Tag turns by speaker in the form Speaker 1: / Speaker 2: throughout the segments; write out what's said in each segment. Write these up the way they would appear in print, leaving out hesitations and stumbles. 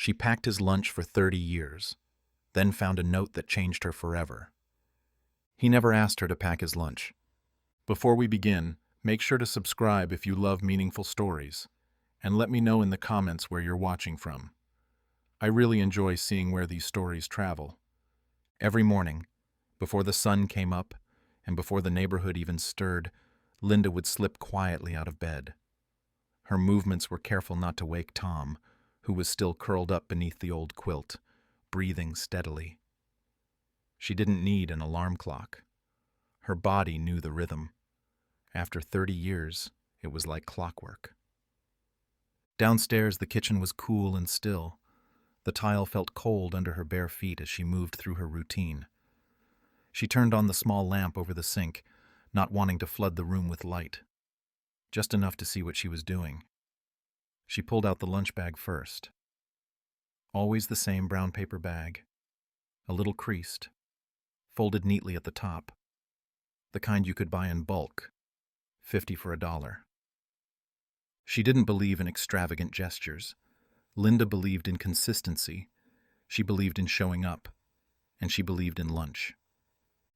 Speaker 1: She packed his lunch for 30 years, then found a note that changed her forever. He never asked her to pack his lunch. Before we begin, make sure to subscribe if you love meaningful stories, and let me know in the comments where you're watching from. I really enjoy seeing where these stories travel. Every morning, before the sun came up and before the neighborhood even stirred, Linda would slip quietly out of bed. Her movements were careful not to wake Tom, who was still curled up beneath the old quilt, breathing steadily. She didn't need an alarm clock. Her body knew the rhythm. After 30 years, it was like clockwork. Downstairs, the kitchen was cool and still. The tile felt cold under her bare feet as she moved through her routine. She turned on the small lamp over the sink, not wanting to flood the room with light, just enough to see what she was doing. She pulled out the lunch bag first. Always the same brown paper bag, a little creased, folded neatly at the top, the kind you could buy in bulk, 50 for $1. She didn't believe in extravagant gestures. Linda believed in consistency. She believed in showing up, and she believed in lunch.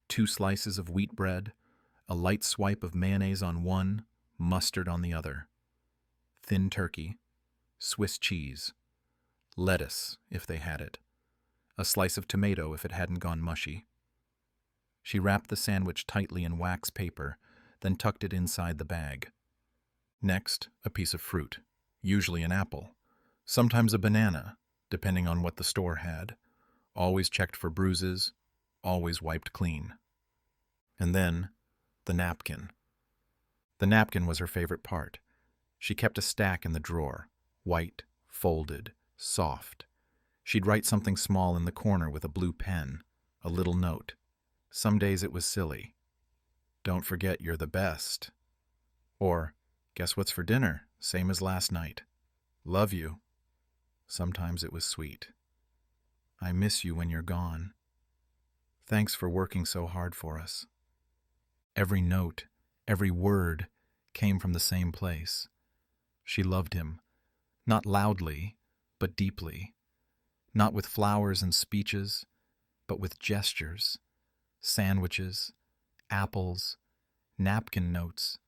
Speaker 1: 2 slices of wheat bread, a light swipe of mayonnaise on one, mustard on the other. Thin turkey, Swiss cheese, lettuce if they had it, a slice of tomato if it hadn't gone mushy. She wrapped the sandwich tightly in wax paper, then tucked it inside the bag. Next, a piece of fruit, usually an apple, sometimes a banana, depending on what the store had, always checked for bruises, always wiped clean. And then, the napkin. The napkin was her favorite part. She kept a stack in the drawer, white, folded, soft. She'd write something small in the corner with a blue pen, a little note. Some days it was silly. Don't forget you're the best. Or, guess what's for dinner? Same as last night. Love you. Sometimes it was sweet. I miss you when you're gone. Thanks for working so hard for us. Every note, every word came from the same place. She loved him, not loudly, but deeply. Not with flowers and speeches, but with gestures, sandwiches, apples, napkin notes.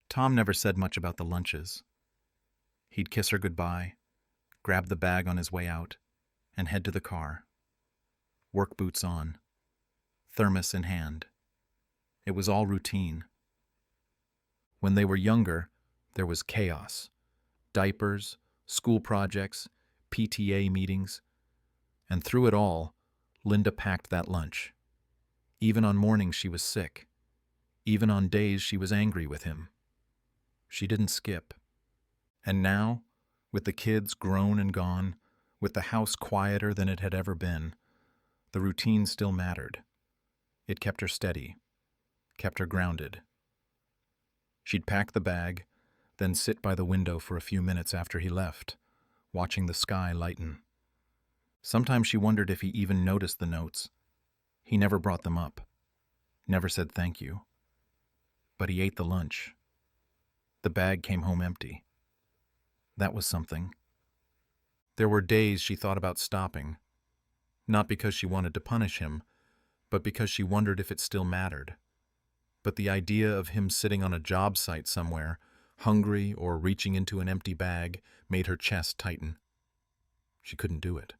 Speaker 1: Tom never said much about the lunches. He'd kiss her goodbye, grab the bag on his way out, and head to the car. Work boots on, thermos in hand. It was all routine. When they were younger, there was chaos. Diapers, school projects, PTA meetings. And through it all, Linda packed that lunch. Even on mornings she was sick. Even on days she was angry with him. She didn't skip. And now, with the kids grown and gone, with the house quieter than it had ever been, the routine still mattered. It kept her steady, kept her grounded. She'd pack the bag, then sit by the window for a few minutes after he left, watching the sky lighten. Sometimes she wondered if he even noticed the notes. He never brought them up, never said thank you. But he ate the lunch. The bag came home empty. That was something. There were days she thought about stopping, not because she wanted to punish him, but because she wondered if it still mattered. But the idea of him sitting on a job site somewhere, hungry or reaching into an empty bag, made her chest tighten. She couldn't do it.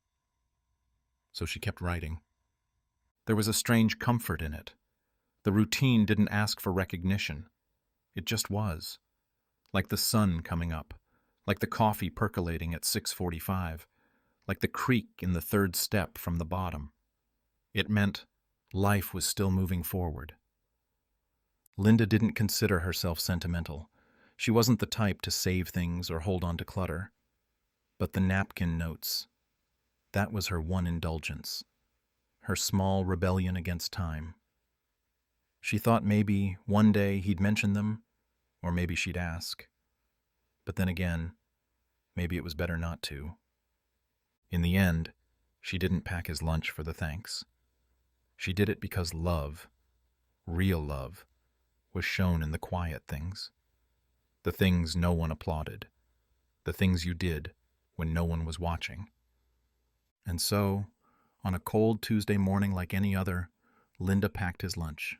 Speaker 1: So she kept writing. There was a strange comfort in it. The routine didn't ask for recognition. It just was. Like the sun coming up, like the coffee percolating at 6:45, like the creak in the third step from the bottom. It meant life was still moving forward. Linda didn't consider herself sentimental. She wasn't the type to save things or hold on to clutter. But the napkin notes, that was her one indulgence, her small rebellion against time. She thought maybe one day he'd mention them, or maybe she'd ask. But then again, maybe it was better not to. In the end, she didn't pack his lunch for the thanks. She did it because love, real love, was shown in the quiet things. The things no one applauded. The things you did when no one was watching. And so, on a cold Tuesday morning like any other, Linda packed his lunch,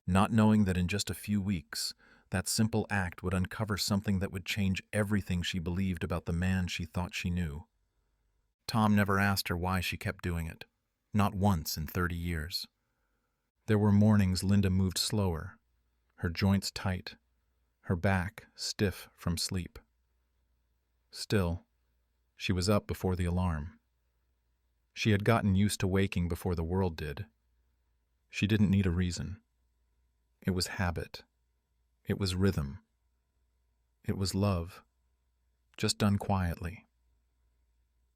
Speaker 1: not knowing that in just a few weeks, that simple act would uncover something that would change everything she believed about the man she thought she knew. Tom never asked her why she kept doing it, not once in 30 years. There were mornings Linda moved slower, her joints tight, her back stiff from sleep. Still, she was up before the alarm. She had gotten used to waking before the world did. She didn't need a reason. It was habit. It was rhythm. It was love, just done quietly.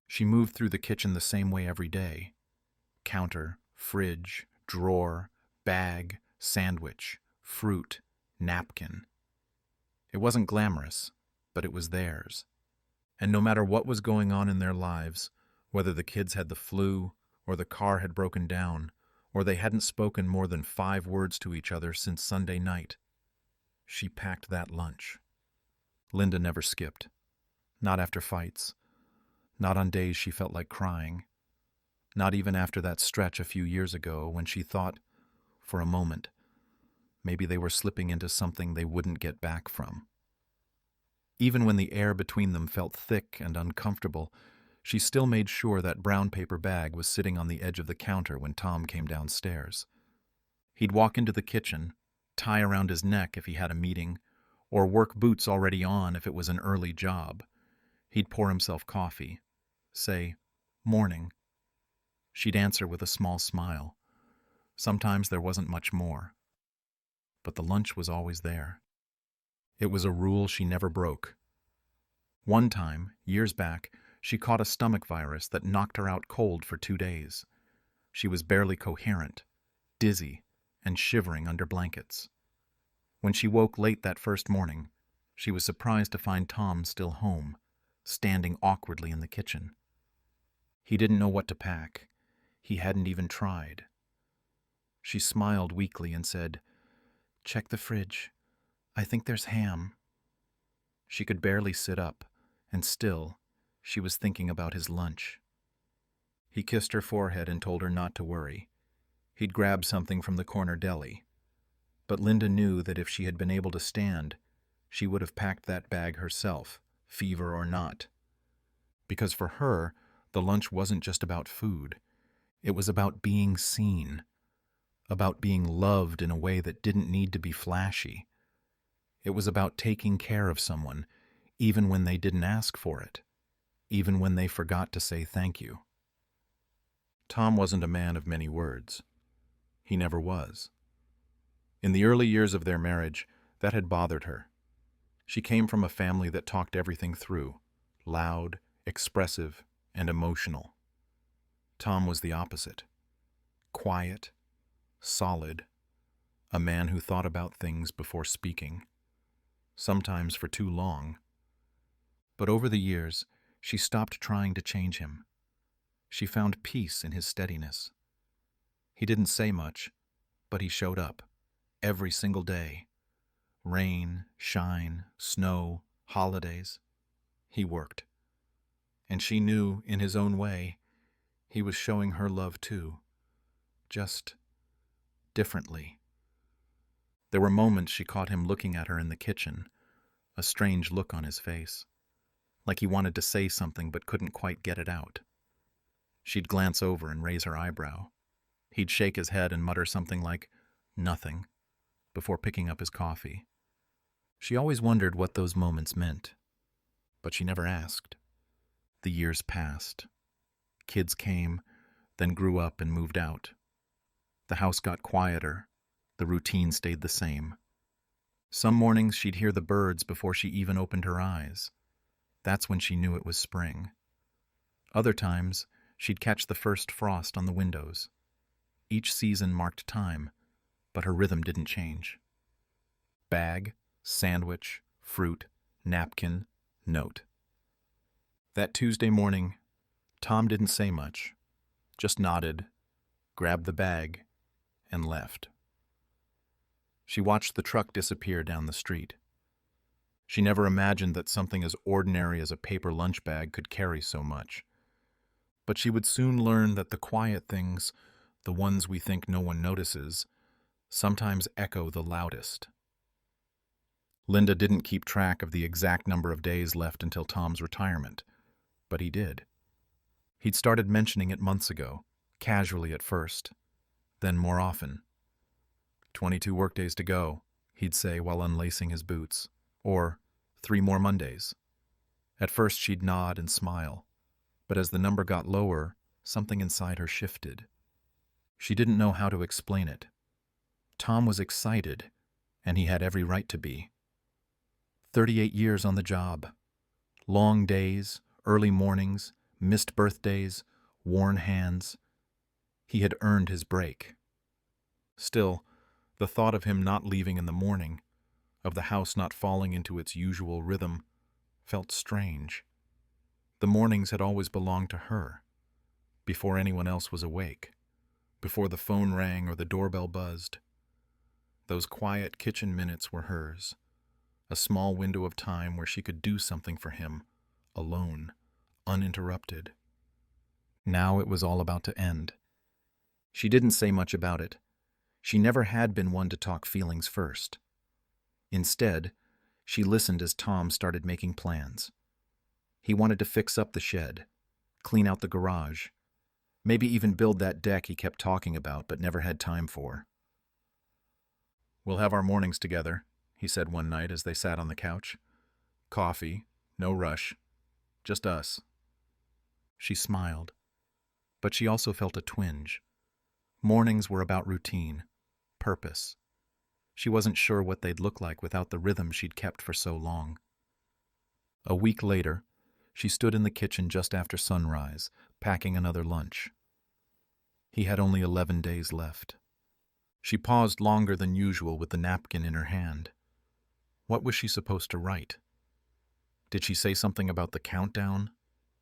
Speaker 1: She moved through the kitchen the same way every day. Counter, fridge, drawer, bag, sandwich, fruit, napkin. It wasn't glamorous, but it was theirs. And no matter what was going on in their lives, whether the kids had the flu, or the car had broken down, or they hadn't spoken more than 5 words to each other since Sunday night, she packed that lunch. Linda never skipped. Not after fights. Not on days she felt like crying. Not even after that stretch a few years ago when she thought, for a moment, maybe they were slipping into something they wouldn't get back from. Even when the air between them felt thick and uncomfortable, she still made sure that brown paper bag was sitting on the edge of the counter when Tom came downstairs. He'd walk into the kitchen, tie around his neck if he had a meeting, or work boots already on if it was an early job. He'd pour himself coffee, say, "Morning." She'd answer with a small smile. Sometimes there wasn't much more. But the lunch was always there. It was a rule she never broke. One time, years back, she caught a stomach virus that knocked her out cold for 2 days. She was barely coherent, dizzy, and shivering under blankets. When she woke late that first morning, she was surprised to find Tom still home, standing awkwardly in the kitchen. He didn't know what to pack. He hadn't even tried. She smiled weakly and said, "Check the fridge. I think there's ham." She could barely sit up, and still, she was thinking about his lunch. He kissed her forehead and told her not to worry. He'd grab something from the corner deli. But Linda knew that if she had been able to stand, she would have packed that bag herself, fever or not. Because for her, the lunch wasn't just about food. It was about being seen, about being loved in a way that didn't need to be flashy. It was about taking care of someone, even when they didn't ask for it, even when they forgot to say thank you. Tom wasn't a man of many words. He never was. In the early years of their marriage, that had bothered her. She came from a family that talked everything through, loud, expressive, and emotional. Tom was the opposite. Quiet, solid, a man who thought about things before speaking, sometimes for too long. But over the years, she stopped trying to change him. She found peace in his steadiness. He didn't say much, but he showed up, every single day. Rain, shine, snow, holidays. He worked. And she knew, in his own way, he was showing her love too, just differently. There were moments she caught him looking at her in the kitchen, a strange look on his face, like he wanted to say something but couldn't quite get it out. She'd glance over and raise her eyebrow. He'd shake his head and mutter something like, "Nothing," before picking up his coffee. She always wondered what those moments meant, but she never asked. The years passed. Kids came, then grew up and moved out. The house got quieter. The routine stayed the same. Some mornings she'd hear the birds before she even opened her eyes. That's when she knew it was spring. Other times, she'd catch the first frost on the windows. Each season marked time, but her rhythm didn't change. Bag, sandwich, fruit, napkin, note. That Tuesday morning, Tom didn't say much, just nodded, grabbed the bag, and left. She watched the truck disappear down the street. She never imagined that something as ordinary as a paper lunch bag could carry so much. But she would soon learn that the quiet things, the ones we think no one notices, sometimes echo the loudest. Linda didn't keep track of the exact number of days left until Tom's retirement, but he did. He'd started mentioning it months ago, casually at first, then more often. 22 workdays to go, he'd say while unlacing his boots, or 3 more Mondays. At first she'd nod and smile, but as the number got lower, something inside her shifted. She didn't know how to explain it. Tom was excited, and he had every right to be. 38 years on the job. Long days, early mornings, missed birthdays, worn hands. He had earned his break. Still, the thought of him not leaving in the morning, of the house not falling into its usual rhythm, felt strange. The mornings had always belonged to her, before anyone else was awake, before the phone rang or the doorbell buzzed. Those quiet kitchen minutes were hers, a small window of time where she could do something for him, alone, uninterrupted. Now it was all about to end. She didn't say much about it. She never had been one to talk feelings first. Instead, she listened as Tom started making plans. He wanted to fix up the shed, clean out the garage, maybe even build that deck he kept talking about but never had time for. "We'll have our mornings together," he said one night as they sat on the couch. "Coffee, no rush, just us." She smiled, but she also felt a twinge. Mornings were about routine, purpose. She wasn't sure what they'd look like without the rhythm she'd kept for so long. A week later, she stood in the kitchen just after sunrise, packing another lunch. He had only 11 days left. She paused longer than usual with the napkin in her hand. What was she supposed to write? Did she say something about the countdown,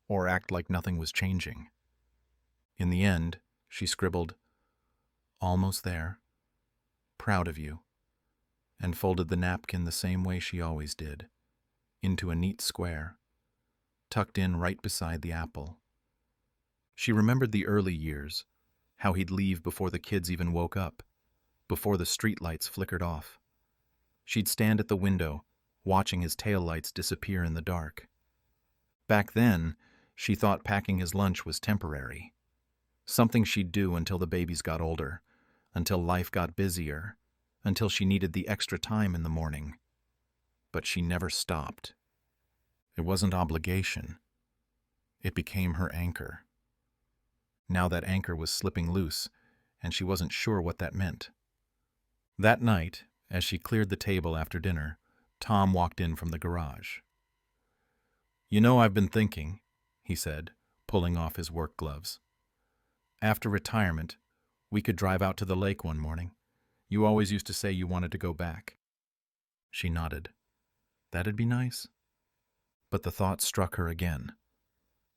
Speaker 1: or act like nothing was changing? In the end, she scribbled, "Almost there. Proud of you," and folded the napkin the same way she always did, into a neat square, tucked in right beside the apple. She remembered the early years, how he'd leave before the kids even woke up, before the streetlights flickered off. She'd stand at the window, watching his taillights disappear in the dark. Back then, she thought packing his lunch was temporary, something she'd do until the babies got older, until life got busier, until she needed the extra time in the morning. But she never stopped. It wasn't obligation. It became her anchor. Now that anchor was slipping loose, and she wasn't sure what that meant. That night, as she cleared the table after dinner, Tom walked in from the garage. "You know, I've been thinking," he said, pulling off his work gloves. "After retirement, we could drive out to the lake one morning. You always used to say you wanted to go back." She nodded. That'd be nice. But the thought struck her again.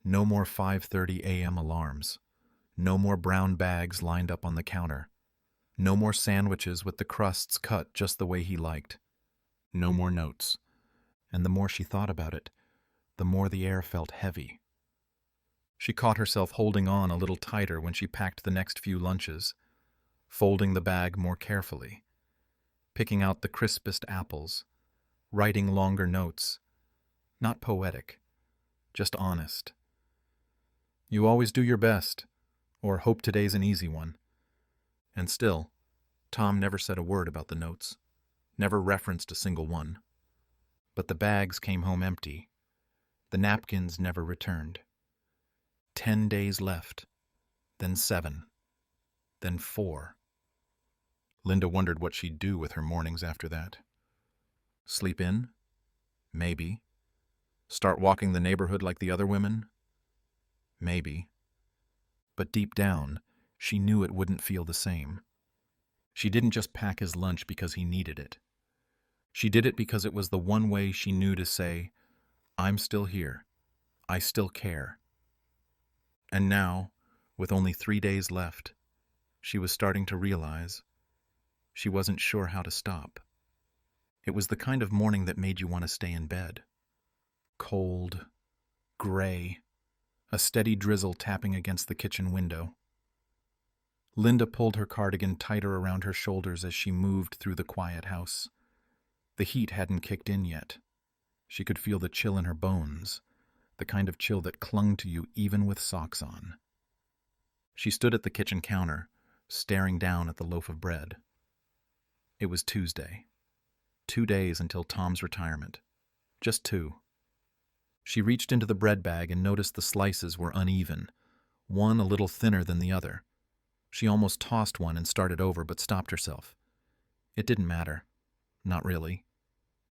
Speaker 1: No more 5:30 a.m. alarms. No more brown bags lined up on the counter. No more sandwiches with the crusts cut just the way he liked. No more notes. And the more she thought about it, the more the air felt heavy. She caught herself holding on a little tighter when she packed the next few lunches, folding the bag more carefully, picking out the crispest apples, writing longer notes. Not poetic, just honest. "You always do your best, or hope today's an easy one." And still, Tom never said a word about the notes, never referenced a single one. But the bags came home empty. The napkins never returned. 10 days left, then 7, then 4. Linda wondered what she'd do with her mornings after that. Sleep in? Maybe. Start walking the neighborhood like the other women? Maybe. But deep down, she knew it wouldn't feel the same. She didn't just pack his lunch because he needed it. She did it because it was the one way she knew to say, "I'm still here. I still care." And now, with only 3 days left, she was starting to realize she wasn't sure how to stop. It was the kind of morning that made you want to stay in bed. Cold, gray, a steady drizzle tapping against the kitchen window. Linda pulled her cardigan tighter around her shoulders as she moved through the quiet house. The heat hadn't kicked in yet. She could feel the chill in her bones, the kind of chill that clung to you even with socks on. She stood at the kitchen counter, staring down at the loaf of bread. It was Tuesday. 2 days until Tom's retirement. Just 2. She reached into the bread bag and noticed the slices were uneven, one a little thinner than the other. She almost tossed one and started over, but stopped herself. It didn't matter. Not really.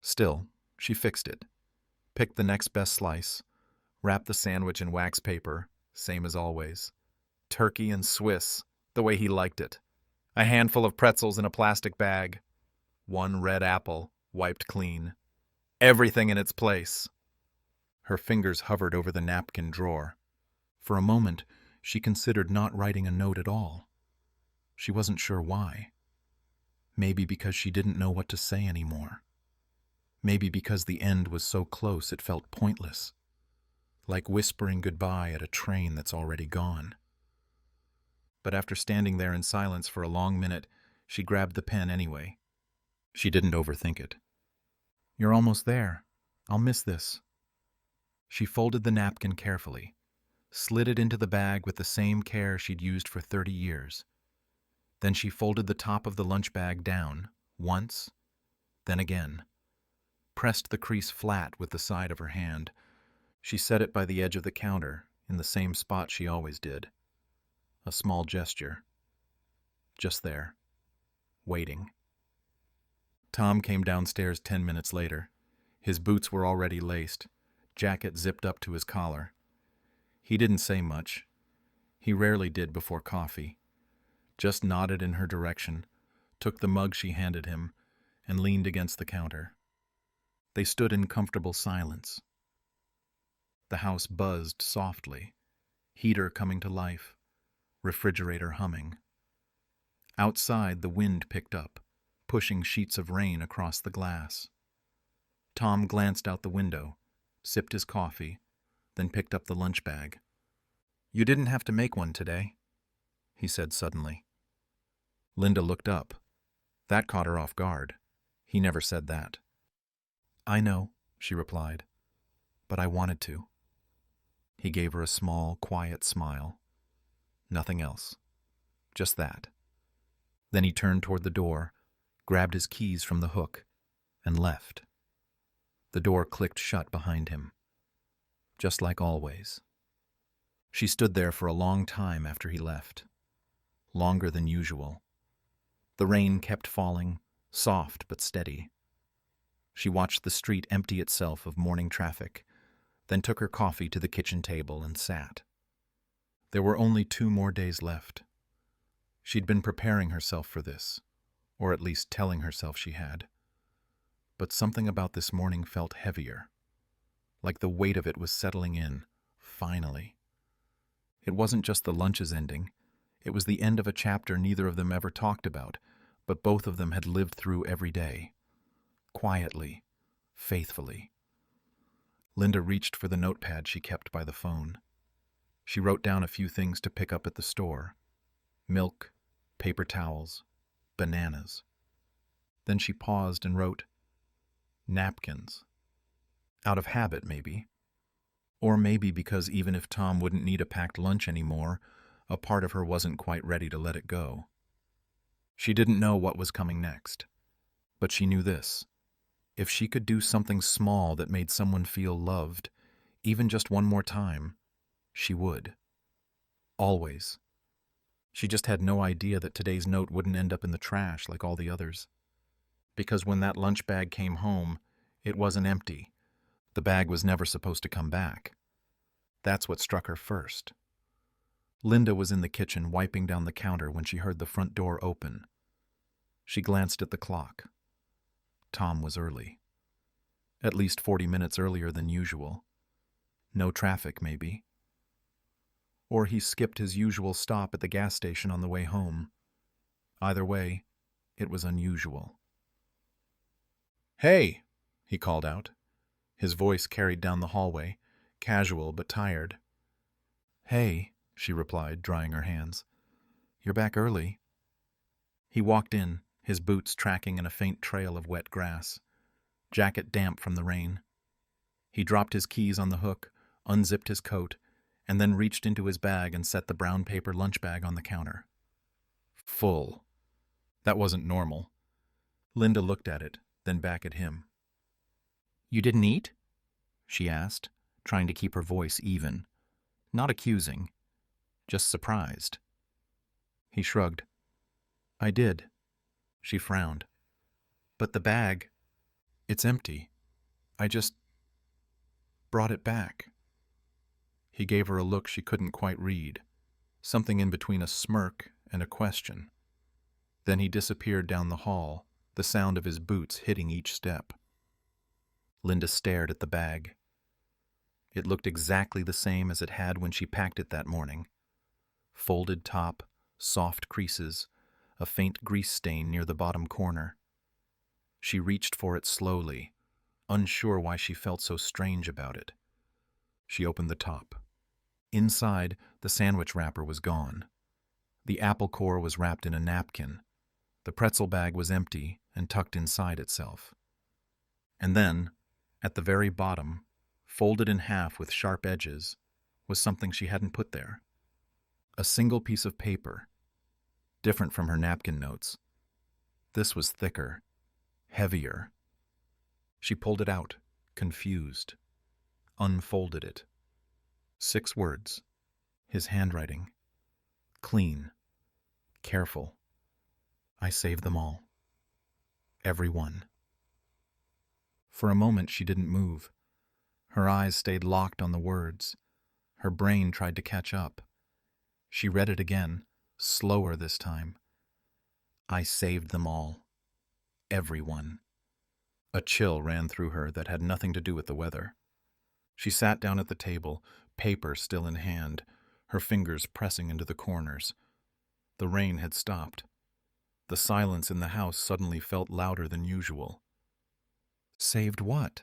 Speaker 1: Still, she fixed it. Picked the next best slice, wrapped the sandwich in wax paper, same as always. Turkey and Swiss, the way he liked it. A handful of pretzels in a plastic bag. 1 red apple, wiped clean. Everything in its place. Her fingers hovered over the napkin drawer. For a moment, she considered not writing a note at all. She wasn't sure why. Maybe because she didn't know what to say anymore. Maybe because the end was so close it felt pointless, like whispering goodbye at a train that's already gone. But after standing there in silence for a long minute, she grabbed the pen anyway. She didn't overthink it. "You're almost there. I'll miss this." She folded the napkin carefully, slid it into the bag with the same care she'd used for 30 years. Then she folded the top of the lunch bag down, once, then again. Pressed the crease flat with the side of her hand. She set it by the edge of the counter, in the same spot she always did. A small gesture. Just there. Waiting. Tom came downstairs 10 minutes later. His boots were already laced, jacket zipped up to his collar. He didn't say much. He rarely did before coffee. Just nodded in her direction, took the mug she handed him, and leaned against the counter. They stood in comfortable silence. The house buzzed softly, heater coming to life, refrigerator humming. Outside, the wind picked up, pushing sheets of rain across the glass. Tom glanced out the window, sipped his coffee, then picked up the lunch bag. "You didn't have to make one today," he said suddenly. Linda looked up. That caught her off guard. He never said that. "I know," she replied, "but I wanted to." He gave her a small, quiet smile. Nothing else. Just that. Then he turned toward the door, grabbed his keys from the hook, and left. The door clicked shut behind him. Just like always. She stood there for a long time after he left. Longer than usual. The rain kept falling, soft but steady. She watched the street empty itself of morning traffic, then took her coffee to the kitchen table and sat. There were only 2 more days left. She'd been preparing herself for this, or at least telling herself she had. But something about this morning felt heavier, like the weight of it was settling in, finally. It wasn't just the lunches ending. It was the end of a chapter neither of them ever talked about, but both of them had lived through every day. Quietly, faithfully. Linda reached for the notepad she kept by the phone. She wrote down a few things to pick up at the store. Milk, paper towels, bananas. Then she paused and wrote, napkins. Out of habit, maybe. Or maybe because even if Tom wouldn't need a packed lunch anymore, a part of her wasn't quite ready to let it go. She didn't know what was coming next. But she knew this. If she could do something small that made someone feel loved, even just one more time, she would. Always. She just had no idea that today's note wouldn't end up in the trash like all the others. Because when that lunch bag came home, it wasn't empty. The bag was never supposed to come back. That's what struck her first. Linda was in the kitchen wiping down the counter when she heard the front door open. She glanced at the clock. Tom was early. At least 40 minutes earlier than usual. No traffic, maybe. Or he skipped his usual stop at the gas station on the way home. Either way, it was unusual. "Hey," he called out. His voice carried down the hallway, casual but tired. "Hey," she replied, drying her hands. "You're back early." He walked in, his boots tracking in a faint trail of wet grass, jacket damp from the rain. He dropped his keys on the hook, unzipped his coat, and then reached into his bag and set the brown paper lunch bag on the counter. Full. That wasn't normal. Linda looked at it, then back at him. "You didn't eat?" she asked, trying to keep her voice even. Not accusing, just surprised. He shrugged. "I did." She frowned. "But the bag, it's empty. I just brought it back." He gave her a look she couldn't quite read, something in between a smirk and a question. Then he disappeared down the hall, the sound of his boots hitting each step. Linda stared at the bag. It looked exactly the same as it had when she packed it that morning. Folded top, soft creases, a faint grease stain near the bottom corner. She reached for it slowly, unsure why she felt so strange about it. She opened the top. Inside, the sandwich wrapper was gone. The apple core was wrapped in a napkin. The pretzel bag was empty and tucked inside itself. And then, at the very bottom, folded in half with sharp edges, was something she hadn't put there. A single piece of paper, different from her napkin notes. This was thicker, heavier. She pulled it out, confused, unfolded it. 6 words, his handwriting. Clean, careful. I saved them all. Every one. For a moment she didn't move. Her eyes stayed locked on the words. Her brain tried to catch up. She read it again, slower this time. I saved them all. Every one. A chill ran through her that had nothing to do with the weather. She sat down at the table, paper still in hand, her fingers pressing into the corners. The rain had stopped. The silence in the house suddenly felt louder than usual. Saved what?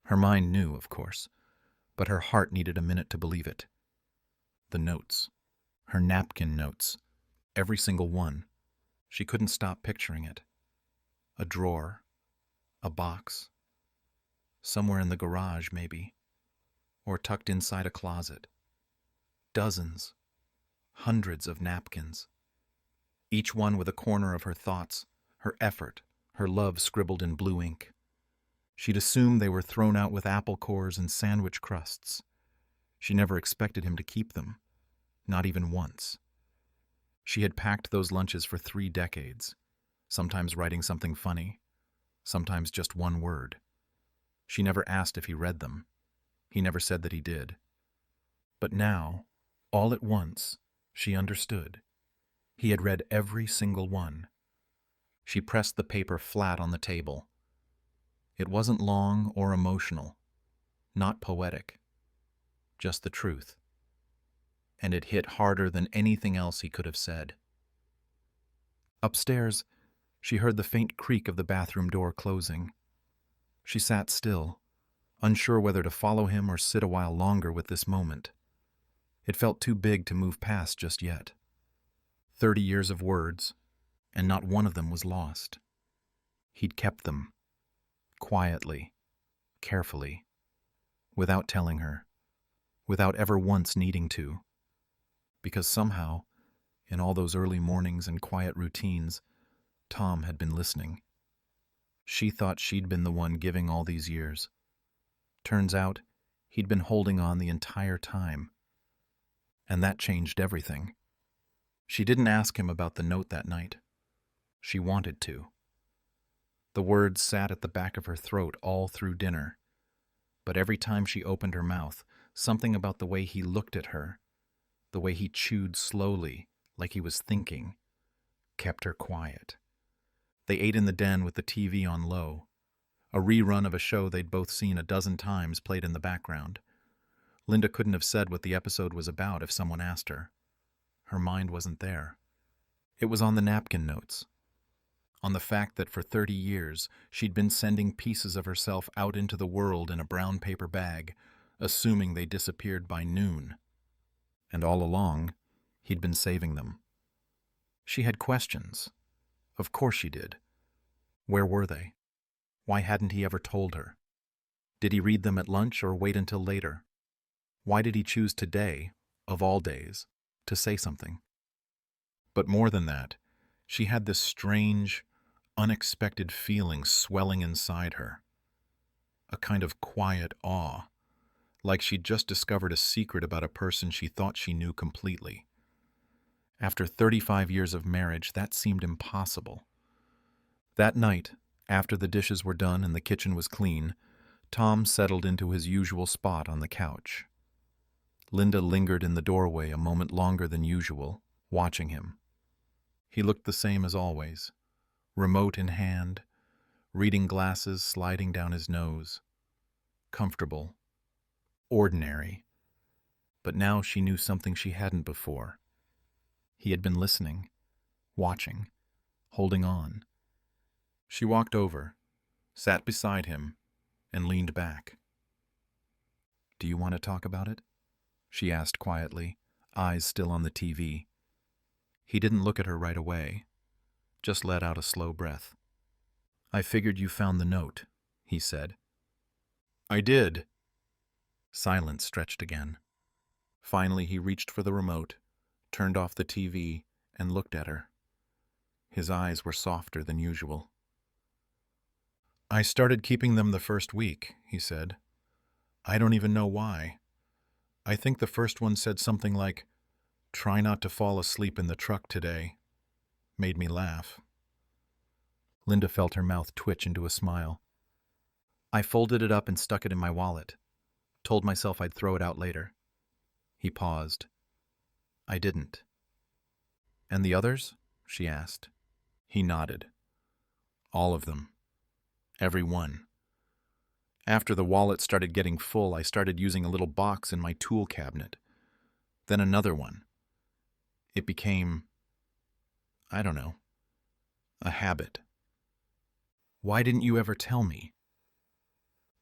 Speaker 1: Her mind knew, of course, but her heart needed a minute to believe it. The notes. Her napkin notes. Every single one. She couldn't stop picturing it. A drawer. A box. Somewhere in the garage, maybe. Or tucked inside a closet. Dozens. Hundreds of napkins. Each one with a corner of her thoughts, her effort, her love scribbled in blue ink. She'd assumed they were thrown out with apple cores and sandwich crusts. She never expected him to keep them, not even once. She had packed those lunches for 3 decades, sometimes writing something funny, sometimes just one word. She never asked if he read them. He never said that he did. But now, all at once, she understood. He had read every single one. She pressed the paper flat on the table. It wasn't long or emotional, not poetic, just the truth. And it hit harder than anything else he could have said. Upstairs, she heard the faint creak of the bathroom door closing. She sat still, unsure whether to follow him or sit a while longer with this moment. It felt too big to move past just yet. 30 years of words, and not one of them was lost. He'd kept them. Quietly, carefully, without telling her, without ever once needing to. Because somehow, in all those early mornings and quiet routines, Tom had been listening. She thought she'd been the one giving all these years. Turns out, he'd been holding on the entire time. And that changed everything. She didn't ask him about the note that night. She wanted to. The words sat at the back of her throat all through dinner. But every time she opened her mouth, something about the way he looked at her, the way he chewed slowly, like he was thinking, kept her quiet. They ate in the den with the TV on low. A rerun of a show they'd both seen a dozen times played in the background. Linda couldn't have said what the episode was about if someone asked her. Her mind wasn't there. It was on the napkin notes. on the fact that for 30 years she'd been sending pieces of herself out into the world in a brown paper bag, assuming they disappeared by noon. And all along, he'd been saving them. She had questions. Of course she did. Where were they? Why hadn't he ever told her? Did he read them at lunch or wait until later? Why did he choose today, of all days, to say something? But more than that, she had this strange, unexpected feeling swelling inside her. A kind of quiet awe, like she'd just discovered a secret about a person she thought she knew completely. After 35 years of marriage, that seemed impossible. That night, after the dishes were done and the kitchen was clean, Tom settled into his usual spot on the couch. Linda lingered in the doorway a moment longer than usual, watching him. He looked the same as always, remote in hand, reading glasses sliding down his nose. Comfortable. Ordinary. But now she knew something she hadn't before. He had been listening, watching, holding on. She walked over, sat beside him, and leaned back. "Do you want to talk about it?" she asked quietly, eyes still on the TV. He didn't look at her right away, just let out a slow breath. "I figured you found the note," he said. "I did." Silence stretched again. Finally, he reached for the remote, turned off the TV, and looked at her. His eyes were softer than usual. "I started keeping them the first week," he said. "I don't even know why. I think the first one said something like, 'Try not to fall asleep in the truck today.' Made me laugh." Linda felt her mouth twitch into a smile. "I folded it up and stuck it in my wallet. Told myself I'd throw it out later." He paused. "I didn't." "And the others?" she asked. He nodded. "All of them. Every one. After the wallet started getting full, I started using a little box in my tool cabinet. Then another one. It became, I don't know, a habit." "Why didn't you ever tell me?"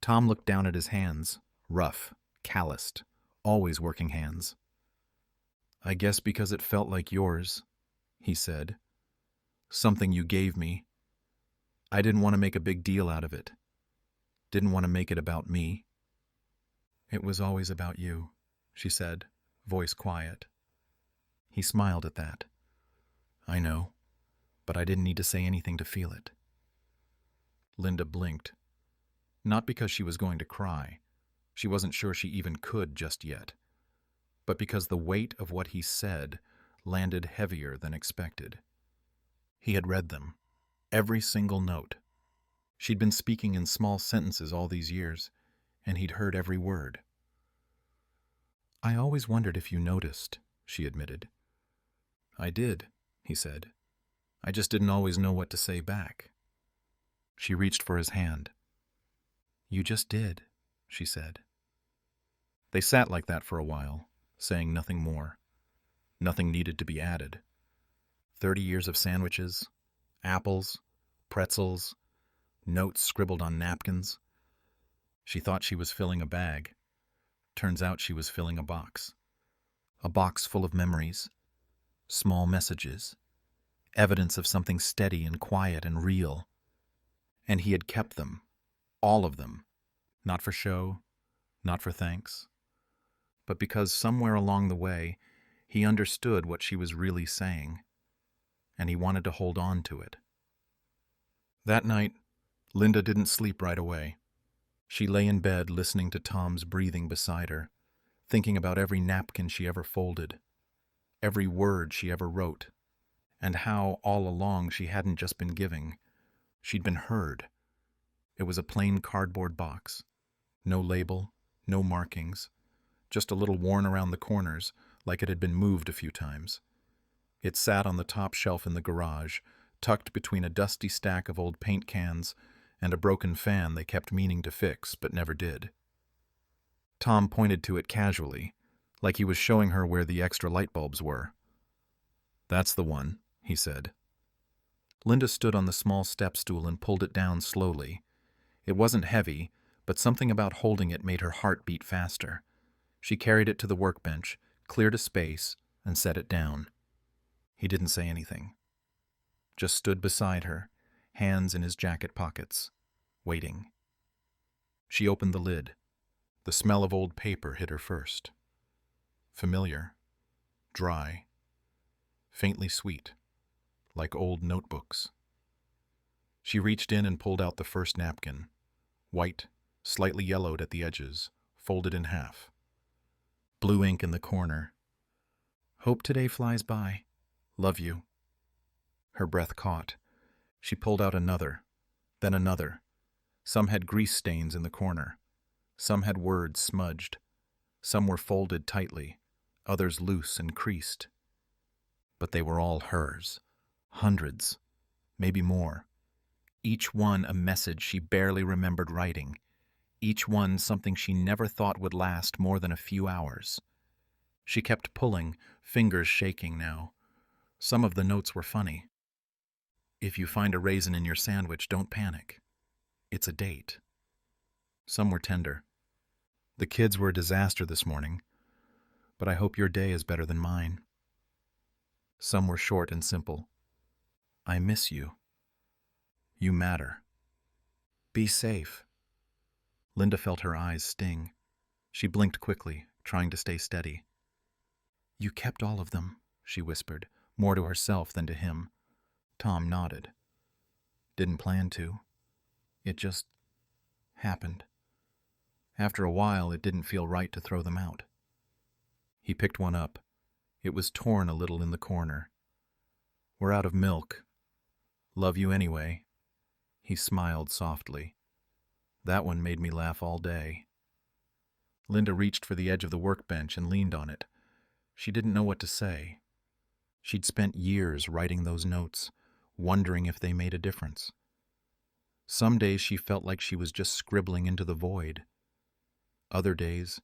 Speaker 1: Tom looked down at his hands, rough, calloused, always working hands. "I guess because it felt like yours," he said. "Something you gave me. I didn't want to make a big deal out of it. Didn't want to make it about me." "It was always about you," she said, voice quiet. He smiled at that. "I know, but I didn't need to say anything to feel it." Linda blinked. Not because she was going to cry. She wasn't sure she even could just yet. But because the weight of what he said landed heavier than expected. He had read them. Every single note. She'd been speaking in small sentences all these years, and he'd heard every word. "I always wondered if you noticed," she admitted. "I did," he said. "I just didn't always know what to say back." She reached for his hand. "You just did," she said. They sat like that for a while, saying nothing more. Nothing needed to be added. 30 years of sandwiches, apples, pretzels, notes scribbled on napkins. She thought she was filling a bag. Turns out she was filling a box. A box full of memories, small messages, evidence of something steady and quiet and real. And he had kept them, all of them, not for show, not for thanks, but because somewhere along the way he understood what she was really saying, and he wanted to hold on to it. That night, Linda didn't sleep right away. She lay in bed listening to Tom's breathing beside her, thinking about every napkin she ever folded, every word she ever wrote, and how all along she hadn't just been giving, she'd been heard. It was a plain cardboard box. No label, no markings, just a little worn around the corners like it had been moved a few times. It sat on the top shelf in the garage, tucked between a dusty stack of old paint cans and a broken fan they kept meaning to fix but never did. Tom pointed to it casually, like he was showing her where the extra light bulbs were. "That's the one," he said. Linda stood on the small step stool and pulled it down slowly. It wasn't heavy, but something about holding it made her heart beat faster. She carried it to the workbench, cleared a space, and set it down. He didn't say anything. Just stood beside her, hands in his jacket pockets, waiting. She opened the lid. The smell of old paper hit her first. Familiar, dry, faintly sweet, like old notebooks. She reached in and pulled out the first napkin, white, slightly yellowed at the edges, folded in half. Blue ink in the corner. Hope today flies by. Love you. Her breath caught. She pulled out another, then another. Some had grease stains in the corner. Some had words smudged. Some were folded tightly, others loose and creased. But they were all hers. Hundreds, maybe more. Each one a message she barely remembered writing. Each one something she never thought would last more than a few hours. She kept pulling, fingers shaking now. Some of the notes were funny. If you find a raisin in your sandwich, don't panic. It's a date. Some were tender. The kids were a disaster this morning, but I hope your day is better than mine. Some were short and simple. I miss you. You matter. Be safe. Linda felt her eyes sting. She blinked quickly, trying to stay steady. You kept all of them, she whispered, more to herself than to him. Tom nodded. Didn't plan to. It just happened. After a while, it didn't feel right to throw them out. He picked one up. It was torn a little in the corner. We're out of milk. Love you anyway. He smiled softly. That one made me laugh all day. Linda reached for the edge of the workbench and leaned on it. She didn't know what to say. She'd spent years writing those notes, wondering if they made a difference. Some days she felt like she was just scribbling into the void. Other days,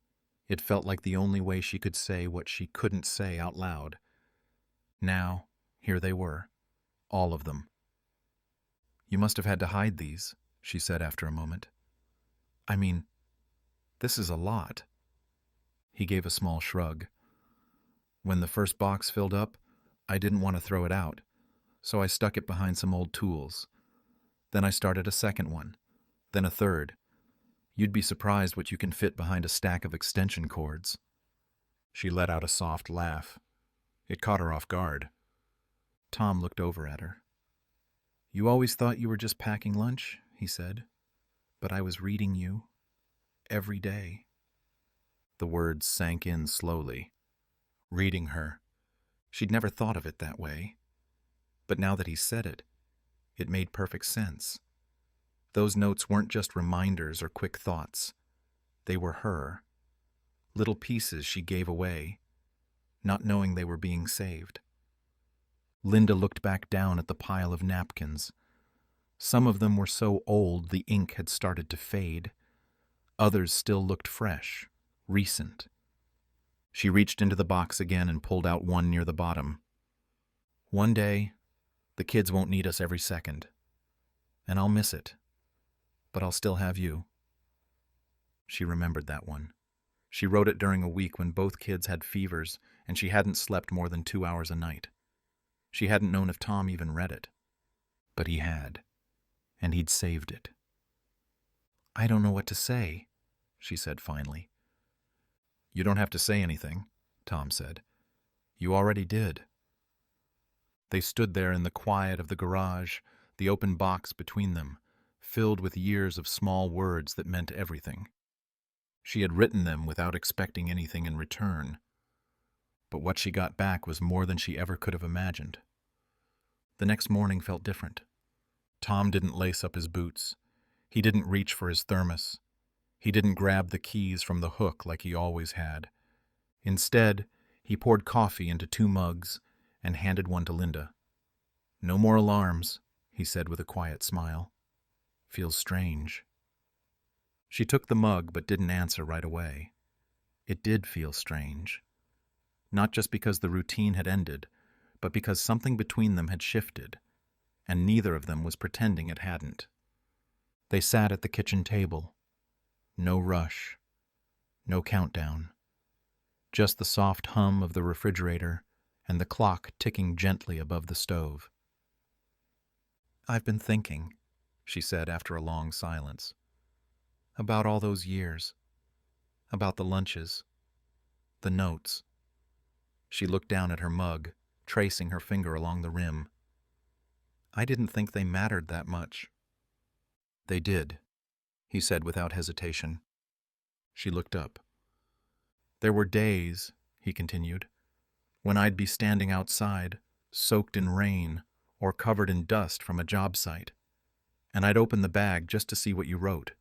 Speaker 1: it felt like the only way she could say what she couldn't say out loud. Now, here they were, all of them. You must have had to hide these, she said after a moment. I mean, this is a lot. He gave a small shrug. When the first box filled up, I didn't want to throw it out, so I stuck it behind some old tools. Then I started a second one, then a third. You'd be surprised what you can fit behind a stack of extension cords. She let out a soft laugh. It caught her off guard. Tom looked over at her. You always thought you were just packing lunch, he said, but I was reading you every day. The words sank in slowly. Reading her. She'd never thought of it that way. But now that he said it, it made perfect sense. Those notes weren't just reminders or quick thoughts. They were her. Little pieces she gave away, not knowing they were being saved. Linda looked back down at the pile of napkins. Some of them were so old the ink had started to fade. Others still looked fresh, recent. She reached into the box again and pulled out one near the bottom. One day, the kids won't need us every second. And I'll miss it. But I'll still have you. She remembered that one. She wrote it during a week when both kids had fevers and she hadn't slept more than 2 hours a night. She hadn't known if Tom even read it. But he had. And he'd saved it. I don't know what to say, she said finally. You don't have to say anything, Tom said. You already did. They stood there in the quiet of the garage, the open box between them, filled with years of small words that meant everything. She had written them without expecting anything in return. But what she got back was more than she ever could have imagined. The next morning felt different. Tom didn't lace up his boots. He didn't reach for his thermos. He didn't grab the keys from the hook like he always had. Instead, he poured coffee into 2 mugs and handed one to Linda. No more alarms, he said with a quiet smile. Feels strange. She took the mug but didn't answer right away. It did feel strange. Not just because the routine had ended, but because something between them had shifted. and neither of them was pretending it hadn't. They sat at the kitchen table. No rush, no countdown. Just the soft hum of the refrigerator and the clock ticking gently above the stove. "I've been thinking," she said after a long silence, "about all those years, about the lunches, the notes." She looked down at her mug, tracing her finger along the rim. "I didn't think they mattered that much." "They did," he said without hesitation. She looked up. "There were days," he continued, "when I'd be standing outside, soaked in rain or covered in dust from a job site, and I'd open the bag just to see what you wrote.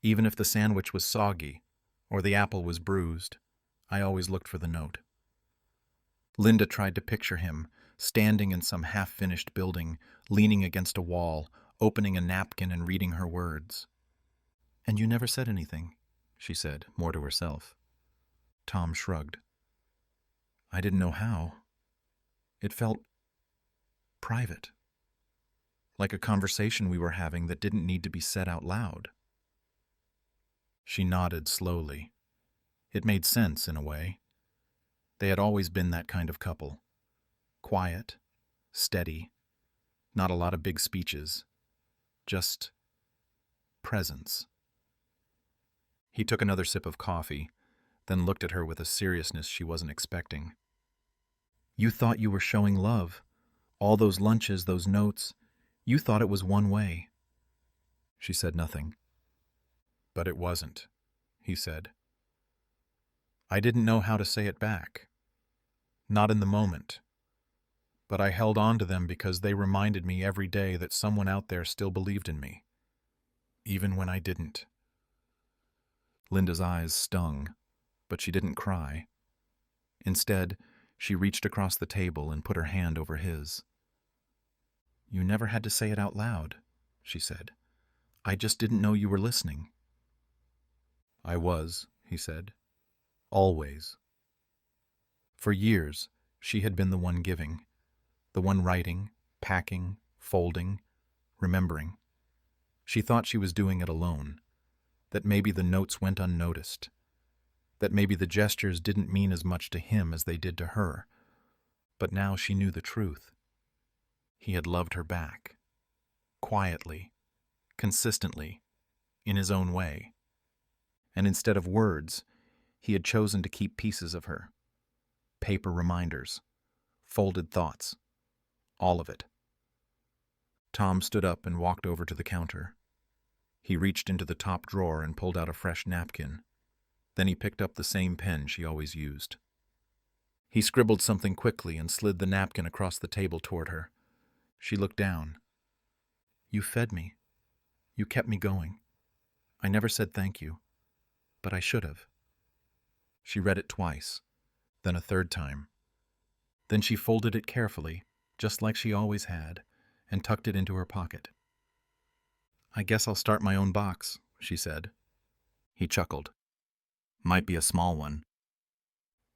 Speaker 1: Even if the sandwich was soggy or the apple was bruised, I always looked for the note." Linda tried to picture him, standing in some half-finished building, leaning against a wall, opening a napkin and reading her words. "And you never said anything," she said, more to herself. Tom shrugged. "I didn't know how. It felt private. Like a conversation we were having that didn't need to be said out loud." She nodded slowly. It made sense, in a way. They had always been that kind of couple. Quiet, steady, not a lot of big speeches. Just presence. He took another sip of coffee, then looked at her with a seriousness she wasn't expecting. "You thought you were showing love. All those lunches, those notes. You thought it was one way." She said nothing. "But it wasn't," he said. "I didn't know how to say it back. Not in the moment. But I held on to them because they reminded me every day that someone out there still believed in me. Even when I didn't." Linda's eyes stung, but she didn't cry. Instead, she reached across the table and put her hand over his. "You never had to say it out loud," she said. "I just didn't know you were listening." "I was," he said. "Always." For years, she had been the one giving, the one writing, packing, folding, remembering. She thought she was doing it alone, that maybe the notes went unnoticed, that maybe the gestures didn't mean as much to him as they did to her. But now she knew the truth. He had loved her back, quietly, consistently, in his own way. And instead of words, he had chosen to keep pieces of her. Paper reminders, folded thoughts, all of it. Tom stood up and walked over to the counter. He reached into the top drawer and pulled out a fresh napkin. Then he picked up the same pen she always used. He scribbled something quickly and slid the napkin across the table toward her. She looked down. "You fed me. You kept me going. I never said thank you, but I should have." She read it twice, then a third time. Then she folded it carefully, just like she always had, and tucked it into her pocket. "I guess I'll start my own box," she said. He chuckled. "Might be a small one."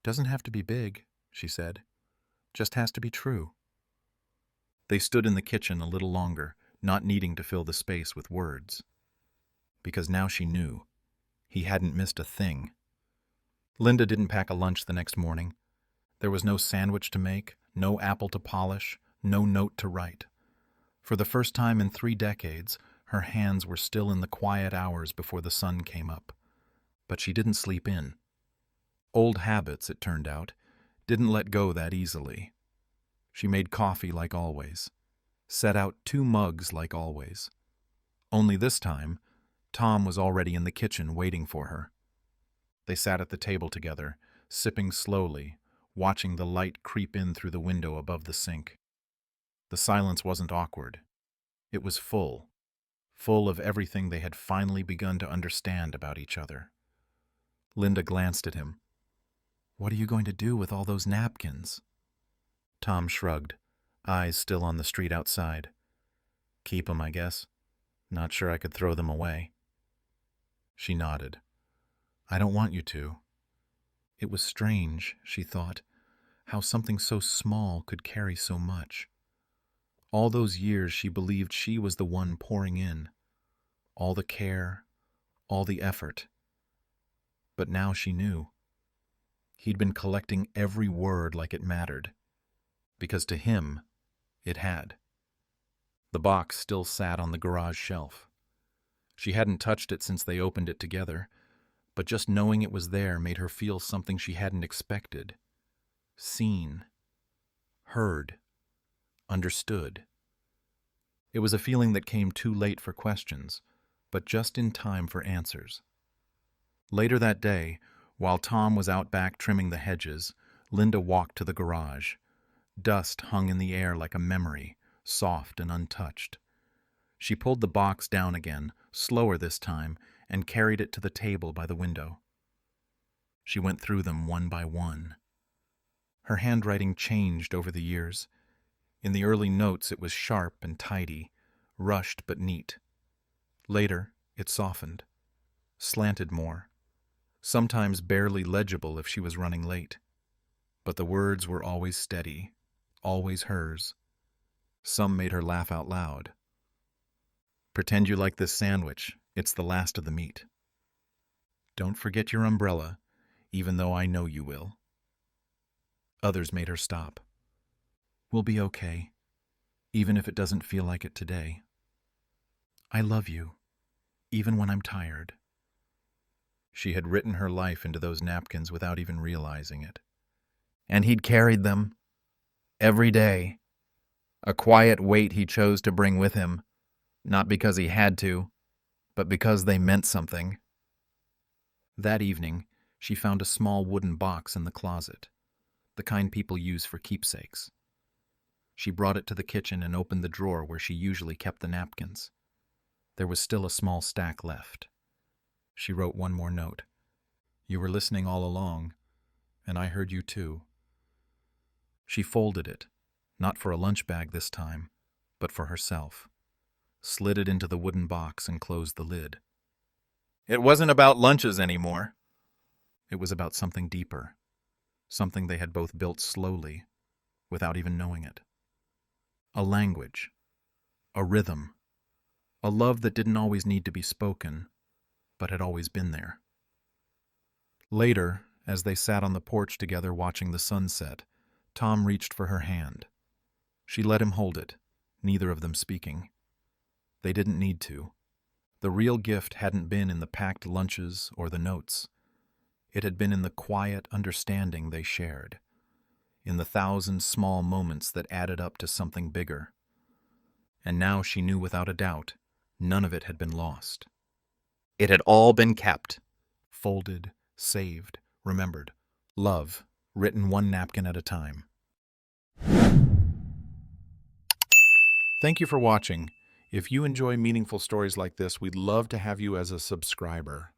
Speaker 1: "Doesn't have to be big," she said. "Just has to be true." They stood in the kitchen a little longer, not needing to fill the space with words. Because now she knew. He hadn't missed a thing. Linda didn't pack a lunch the next morning. There was no sandwich to make, no apple to polish, no note to write. For the first time in 3 decades, her hands were still in the quiet hours before the sun came up. But she didn't sleep in. Old habits, it turned out, didn't let go that easily. She made coffee like always, set out 2 mugs like always. Only this time, Tom was already in the kitchen waiting for her. They sat at the table together, sipping slowly, watching the light creep in through the window above the sink. The silence wasn't awkward. It was full of everything they had finally begun to understand about each other. Linda glanced at him. "What are you going to do with all those napkins?" Tom shrugged, eyes still on the street outside. "Keep 'em, I guess. Not sure I could throw them away." She nodded. "I don't want you to." It was strange, she thought, how something so small could carry so much. All those years she believed she was the one pouring in, all the care, all the effort. But now she knew. He'd been collecting every word like it mattered, because to him, it had. The box still sat on the garage shelf. She hadn't touched it since they opened it together, but just knowing it was there made her feel something she hadn't expected. Seen. Heard. Understood. It was a feeling that came too late for questions, but just in time for answers. Later that day, while Tom was out back trimming the hedges, Linda walked to the garage. Dust hung in the air like a memory, soft and untouched. She pulled the box down again, slower this time, and carried it to the table by the window. She went through them one by one. Her handwriting changed over the years. In the early notes it was sharp and tidy, rushed but neat. Later it softened, slanted more, sometimes barely legible if she was running late. But the words were always steady, always hers. Some made her laugh out loud. Pretend you like this sandwich. It's the last of the meat. Don't forget your umbrella, even though I know you will. Others made her stop. We'll be okay, even if it doesn't feel like it today. I love you, even when I'm tired. She had written her life into those napkins without even realizing it. And he'd carried them, every day, a quiet weight he chose to bring with him, not because he had to, but because they meant something. That evening, she found a small wooden box in the closet, the kind people use for keepsakes. She brought it to the kitchen and opened the drawer where she usually kept the napkins. There was still a small stack left. She wrote one more note. You were listening all along, and I heard you too. She folded it, not for a lunch bag this time, but for herself, slid it into the wooden box and closed the lid. It wasn't about lunches anymore. It was about something deeper, something they had both built slowly, without even knowing it. A language, a rhythm, a love that didn't always need to be spoken, but had always been there. Later, as they sat on the porch together watching the sunset, Tom reached for her hand. She let him hold it, neither of them speaking. They didn't need to. The real gift hadn't been in the packed lunches or the notes. It had been in the quiet understanding they shared, in the thousand small moments that added up to something bigger. And now she knew without a doubt, none of it had been lost. It had all been kept, folded, saved, remembered. Love, written one napkin at a time. Thank you for watching. If you enjoy meaningful stories like this, we'd love to have you as a subscriber.